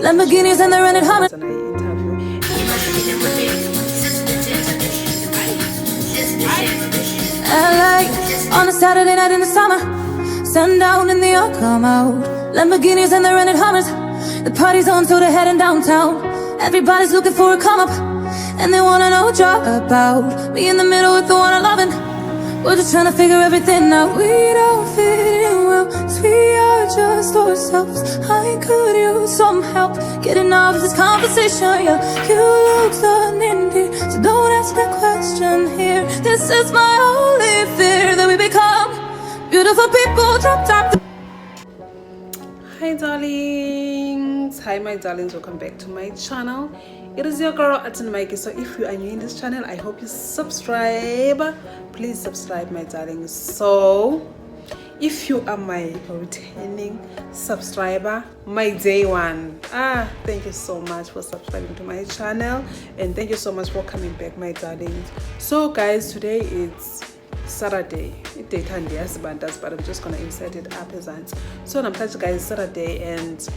Lamborghinis and the rented Hummers. LA on a Saturday night in the summer, sundown and they all come out. Lamborghinis and the rented Hummers. The party's on, so they're heading downtown. Everybody's looking for a come up, and they wanna know what you're about. Me in the middle with the one I'm loving. We're just trying to figure everything out. We don't fit in well, 'cause we are just ourselves. I could use some help getting out of this conversation. Yeah, you look done in here, so don't ask that question here. This is my only fear, that we become beautiful people. Drop top. Hi darlings, hi my darlings, welcome back to my channel. It is your girl Athini Mayekiso. If you are new in this channel, I hope you subscribe. Please subscribe my darlings. So if you are my returning subscriber, my day one, thank you so much for subscribing to my channel, and thank you so much for coming back my darlings. So guys, today it's Saturday, but I'm just gonna insert it up as that. So namhlanje guys, Saturday, and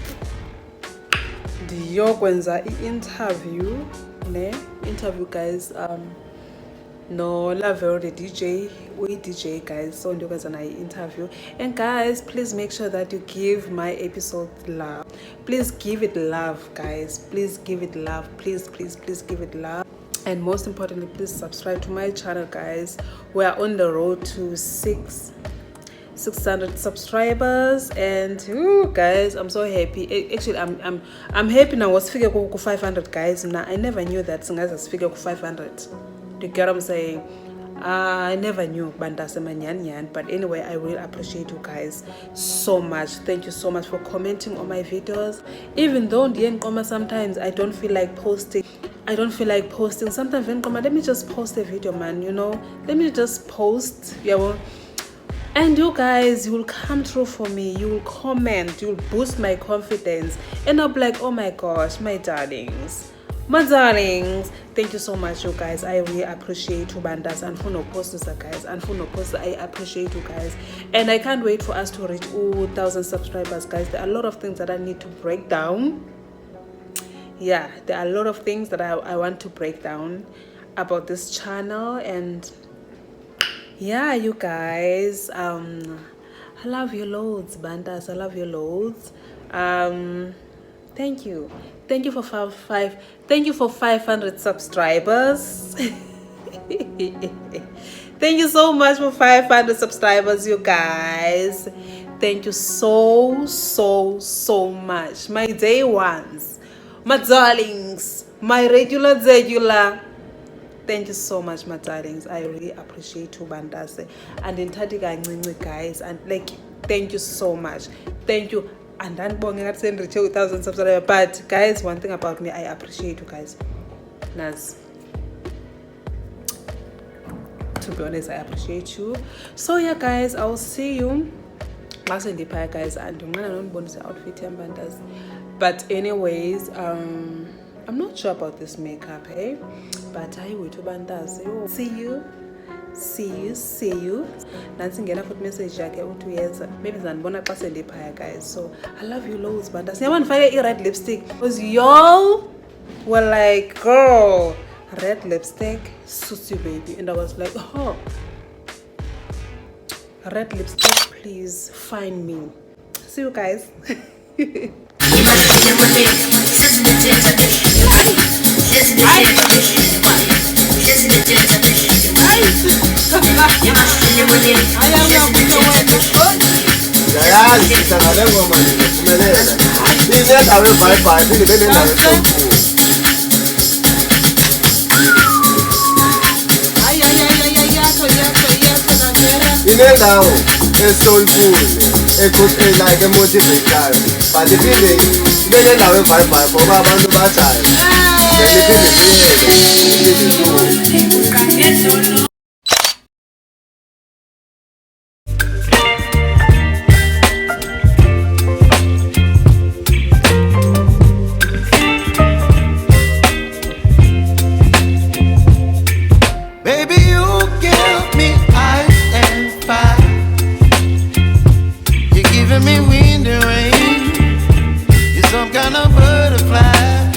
ndiyokwenza interview guys no Lavero the DJ, we DJ guys, so ndiyokwenza naye interview. And guys, please make sure that you give my episode love. Please give it love guys, please give it love, please give it love. And most importantly, please subscribe to my channel guys. We are on the road to 600 subscribers, and guys, I'm so happy. Actually, I'm happy now. Was figure go 500 guys. Now I never knew that guys was figure go 500. Do you get what I'm saying? I never knew but anyway, I really appreciate you guys so much. Thank you so much for commenting on my videos. Even though sometimes I don't feel like posting. Sometimes let me just post a video, man, you know. Let me just post. Yeah, and you guys, you will come through for me. You will comment. You will boost my confidence. And I'll be like, oh my gosh, my darlings. Thank you so much, you guys. I really appreciate you, bandas, and for no posters, guys, and for no posters, I appreciate you guys. And I can't wait for us to reach 1,000 subscribers, guys. There are a lot of things that I need to break down. Yeah, there are a lot of things that I want to break down about this channel. And yeah, you guys, I love you loads, bandas. I love you loads. Thank you for 500 subscribers. Thank you so much for 500 subscribers, you guys. Thank you so much, my day ones, my darlings, my regular. Thank you so much, my darlings. I really appreciate you, bandase, and in guys, and like, thank you so much. Thank you. And then I send 1,000 subscribers. But guys, one thing about me, I appreciate you guys. Nas, to be honest, I appreciate you. So yeah, guys, I will see you guys, and I'm gonna bonus outfit and bandas. But anyways, I'm not sure about this makeup, hey, but I will to bandas. See you. Nancy ngena foot message yakhe uthi uyenza. Maybe zanibona xa sendiphaya guys. So I love you loads, bandas. Niyabona ndifake red lipstick because y'all were like, girl, red lipstick suits you, baby. And I was like, oh, red lipstick, please find me. See you guys. Inendawo esoulful ekhothela like emotivator, but iphinde inendawo ebhayibhayi ngoba abantu bathaya. Baby, you give me ice and fire. You're giving me wind and rain. You're some kind of bird of butterfly.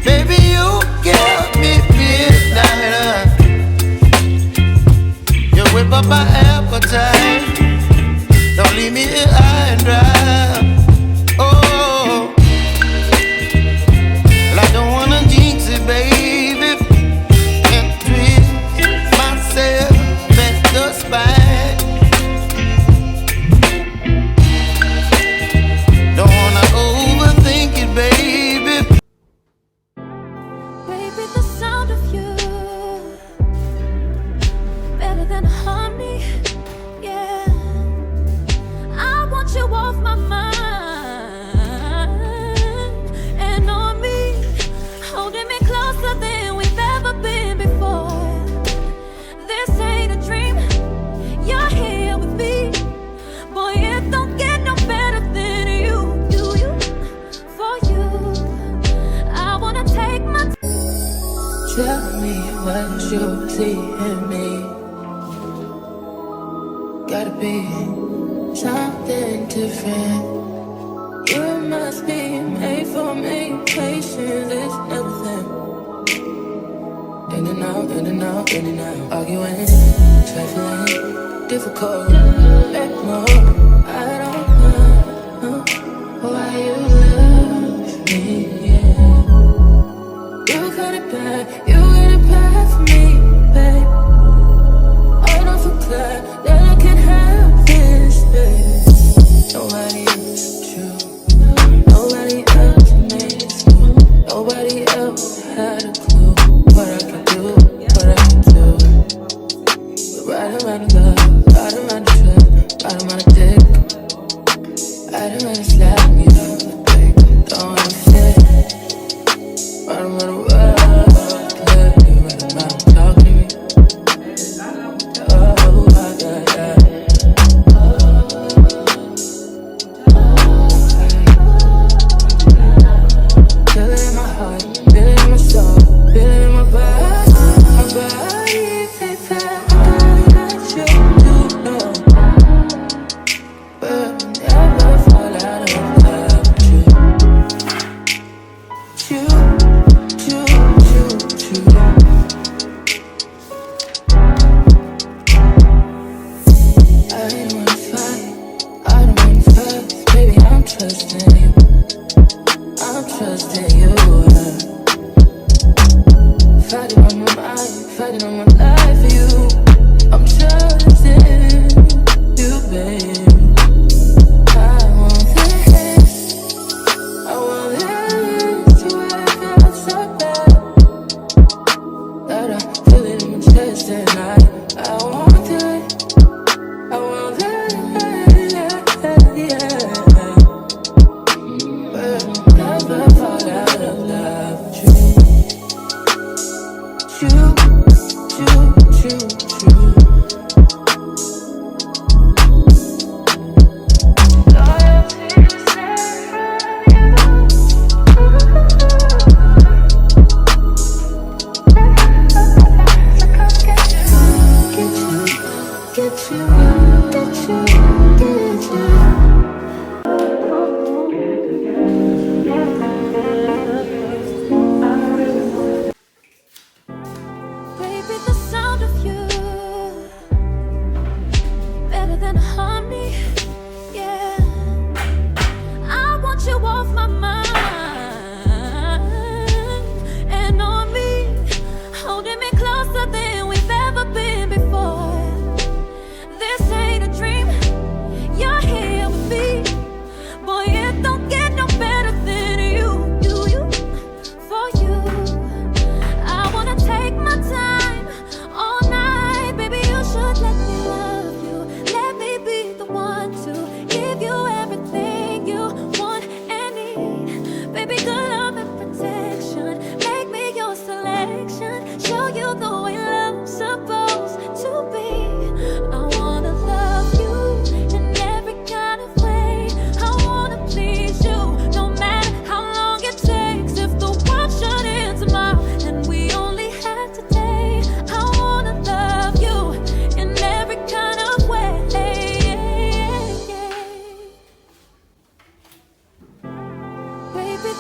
Baby, you give me midnight. You whip up my appetite. Don't leave me here high and dry. Oh, well, I don't wanna jinx it, baby, and twist myself at the spine. Don't wanna overthink it, baby. Baby, the sound of you better than honey, yeah. I want you off my mind and on me, holding me closer than we've ever been before. This ain't a dream, you're here with me. Boy, it don't get no better than you. For you, I wanna take my Tell me what you see in me. Gotta be something different. You must be made for me. Patience is everything. In and out, in and out, in and out. Arguing, trifling, difficult. Let more. I don't know why you love me. Yeah. You got it bad for me, babe. I don't forget that I can have this, babe. Nobody else true. Nobody else makes me. Nobody else had a clue what I could do, what I could do. We're riding around the love, riding around the trip, riding around the dick. Riding around the slap, me down the dick. Don't wanna fit. Riding around the world.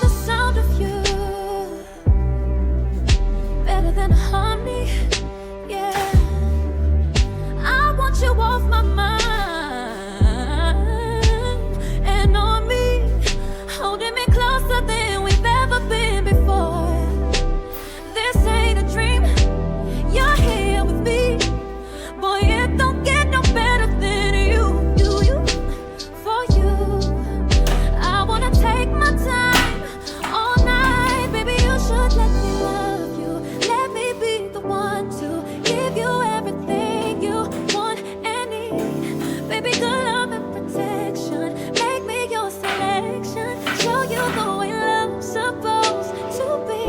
the sound of you better than harmony. Yeah, I want you off my mind and on me, holding me closer than we've ever been before. This ain't a dream, you're here with me. Boy, it don't get no better than you. For you, I wanna take my time all night. Baby, you should let me love you. Let me be the one to give you everything you want and need. Baby, good love and protection. Make me your selection. Show you the way love's supposed to be.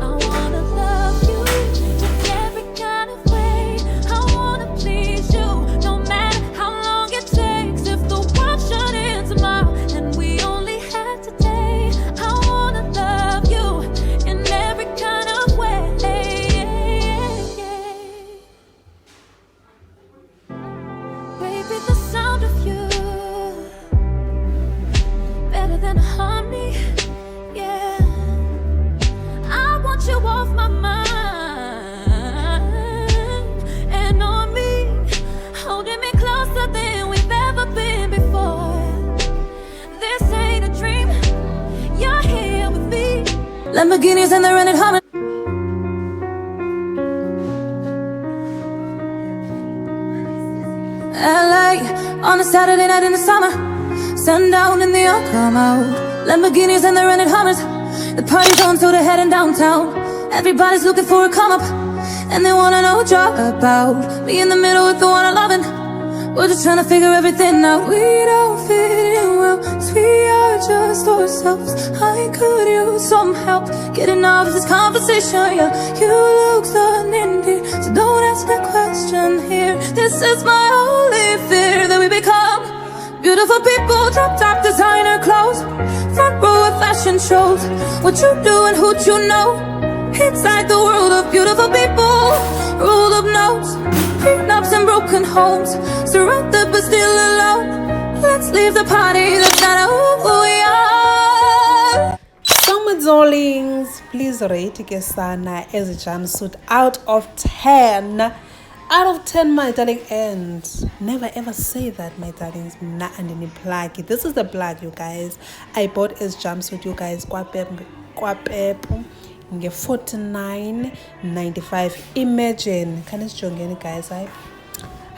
I wanna love you in every kind of way. I wanna please you, no matter how long it takes. If the world should end tomorrow and we only had today, I wanna love you in every kind of way. Baby, the sound of you better than harmony. Yeah, I want you off my mind and on me, holding me closer than we've ever been before. This ain't a dream, you're here with me. Lamborghinis and the rented Hummers. LA on a Saturday night in the summer, sundown and they all come out. Lamborghinis and the rented Hummers. The party's on, so they're heading downtown. Everybody's looking for a come up, and they wanna know what you're about. Me in the middle with the one I'm loving. We're just trying to figure everything out. We don't fit in well, 'cause we are just ourselves. I could use some help getting out of this conversation. Yeah, you look stunning, dear, so don't ask that question here. This is my only fear, that we become beautiful people, drop top designer clothes, front row at fashion shows. What you do and who you know, inside the world of beautiful people. Rolled up notes, prenups and broken homes, surrounded but still alone. Let's leave the party, that's not who we are. So my darlings, please rate Kesana as a jumpsuit out of 10. Out of 10, my darling, and never ever say that, my darlings. Nah, and any plug. This is the plug, you guys. I bought as jumpsuit, you guys. Nge 49.95. Imagine, can you join guys?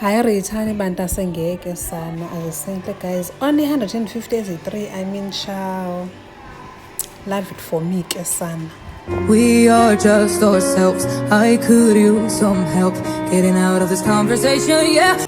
I return banta sengeke sana as a simple guys. Only 150 as a 3. I mean, ciao. Love it for me, Kesana. We are just ourselves. I could use some help getting out of this conversation, yeah.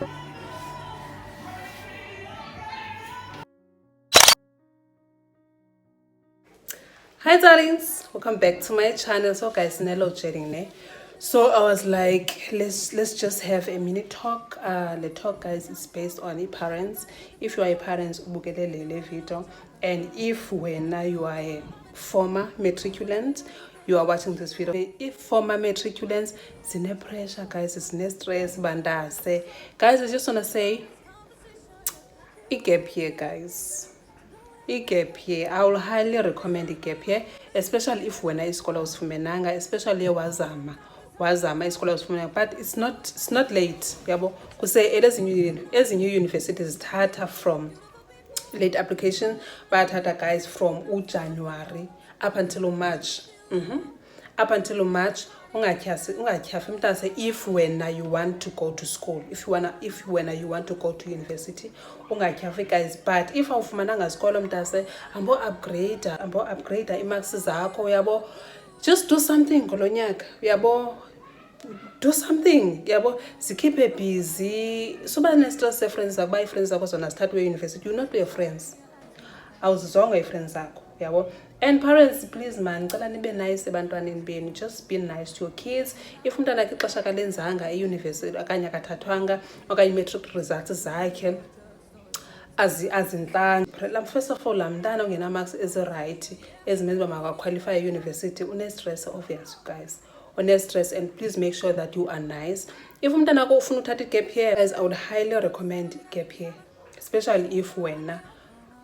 Hi darlings, welcome back to my channel. So guys, load shedding. So I was like, let's just have a mini talk. The talk, guys, is based on the parents. If you are a parent, video, and if when you are a former matriculant, you are watching this video. If former matriculants, it's no pressure, guys, it's no stress, bandase. Guys, I just wanna say, a gap here, guys. A gap here. I will highly recommend a gap here, especially if when I school was fumenanga, especially wazama iskola usifuna, but it's not late, yabo. Because as in new universities start from late application, but guys from January up until March. Up until March, if when you want to go to school, if when you want to go to university, guys. But if awufumananga school mntase, ambo upgrade imarks zakho, yabo. Just do something kolonyaka, yabo. Do something, yabo. Keep it busy. So many stress friends are by friends are start with university. You not be your friends. I was zonga friends zako, yabo. And parents, please man, be nice ebantwaneni benu. Just be nice to your kids. If umntana ixesha kalenzanga e-university okanye akathathwanga okanye matric results zakhe azintlanga, first of all, mntana ongena marks is right ezimenza uba qualify university, une stress, obvious, guys. Une stress, and please make sure that you are nice. If umntana akho ufuna uthatha gap here, guys, I would highly recommend gap here, especially if when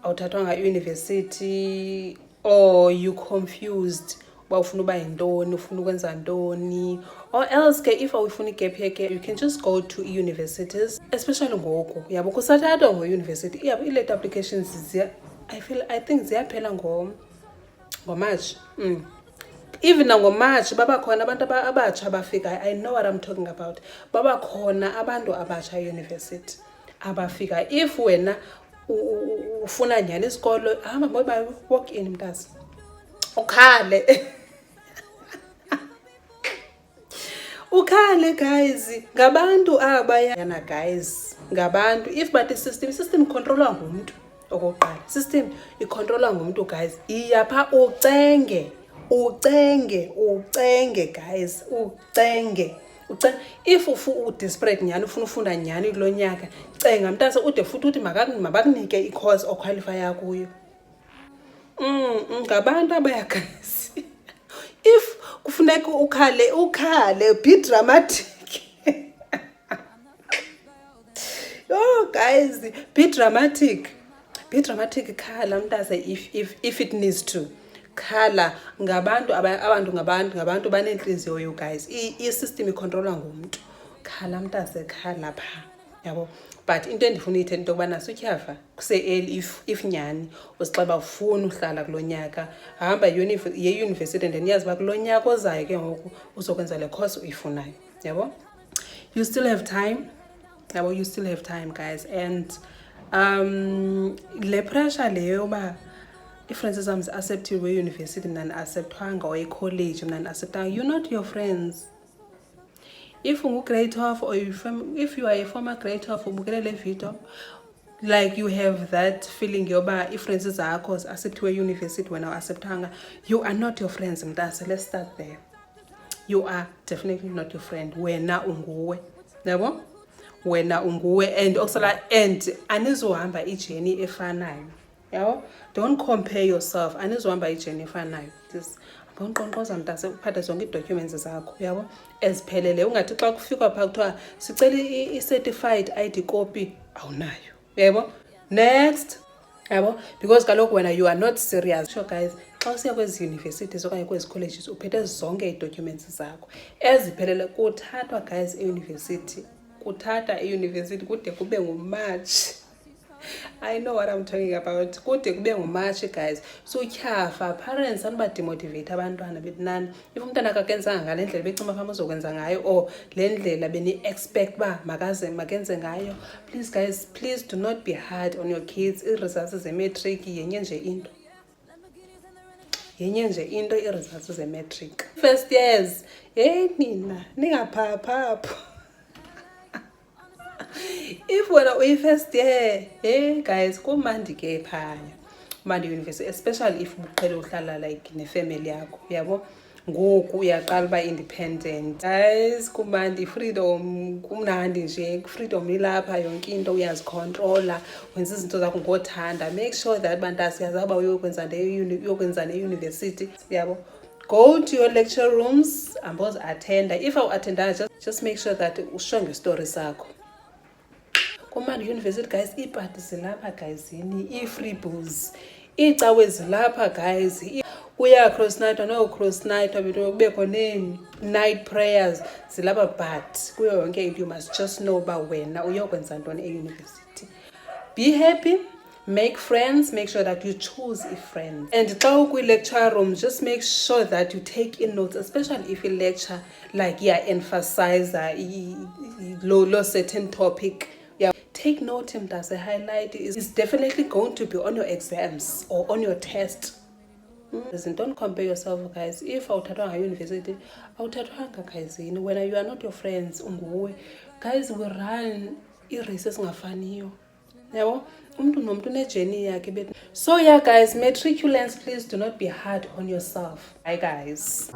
awuthathwanga university or you confused uba ufuna uba yintoni, ufuna ukwenza ntoni, or else ke if awufuna igap year ke you can just go to universities, especially ngoku yabo kusathathwa ngo-university yabo ii-late applications I think ziyaphela ngoMarch. Even nangoMarch babakhona abantu abatsha abafika. I know what I'm talking about. Babakhona abantu abatsha e-university abafika. If wena ufuna nyani isikolo hamba boba walk in mntasi ukhale ukhale guys ngabantu abayana guys ngabantu if but system controller ngumuntu okokuqala system icontroller ngumuntu guys iyapha ucenge guys ucenge if ufu desperate nyani ufuna ufunda nyani kulo nyaka cenga mntase ude futhi uthi mabakunike i-course oqualify kuyo ngabantu abaya guys if kufuneka ukhale be dramatic oh guys be dramatic khala mntase if it needs to khala ngabantu banenhliziyo you guys i-system icontroller ngumuntu khala mntase khala pha yabo but into endifuna uyithetha into kubana sutyhafa kuse-early if nyani usixeba ufuna uhlala kulo nyaka hamba ye-university and then yazi uba kulo nyaka ozayo ke ngoku uzokwenza le course uyifunayo yabo you still have time yabo you still have time guys and le pressure leyo yoba i-friends zam zi-acceptiwe e-university mna ndi-acceptwanga or e-college mna ndi-acceptwanga you're not your friends. If you grade 12 or if you are a former grade 12 ubukele le video like you have that feeling yoba i-friends zakho zi-acceptiwe e-university wena acceptanga, you are not your friends mntase. Let's start there. You are definitely not your friend. Wena unguwe yabo wena unguwe and also like and anizohamba ijeni efanayo yabo don't compare yourself anizohamba ijeni efanayo just ngonqonqoza mntase uphathe zonke ii-documents zakho yabo eziphelele ungathi xa kufika phaa kuthiwa sicela i-certified ID copy awunayo yabo next yabo because kaloku wena you are not serious. Sure guys xa usiya kwezi universities okanye kwezi colleges uphethe zonke ii-documents zakho eziphelele kuthathwa guys e-university kude kube nguMarch. I know what I'm talking about. Kude kube nguMarch guys. So tyhafa parents anuba demotivate abantwana bethi nani if umntana akakenzanga ngale ndlela becima fama uzokwenza ngayo or le ndlela beni expect ba makenze ngayo. Please guys, please do not be hard on your kids. I-results ze-matric yenye nje into i-results ze-matric first years nina ningaphaphapo if wena uyi-first year guys kumandi ke phaya kumandi university especially if uqhele uhlala like nefamily yakho yabo ngoku uyaqala uba independent guys kumandi freedom kumnandi nje freedom ilapha yonke into uyazicontrola wenza izinto zakho ngothanda make sure that bantasi yazaba uyokwenza ne-university yabo go to your lecture rooms amboze attenda if awuattendanga just make sure that usho ngestori sakho kumandi university guys iipati zilapha guys i-free booze iicawe zilapha guys kuya cross night no cross night kubekho night prayers zilapha but kuyo yonke into you must just know uba wena uyokwenza ntoni e-university. Be happy, make friends, make sure that you choose a friend. And xa ukwi-lecture room just make sure that you take in notes, especially if you lecture like emphasize low certain topic. Take note mntase, highlight is definitely going to be on your exams or on your test. Don't compare yourself guys. If awuthathwanga university awuthathwanga guys when you are not your friends unguwe guys we run i-race esingafaniyo yabo umuntu nomuntu nejeni yakhe bethi. So yeah guys, matriculants, please do not be hard on yourself. Bye guys.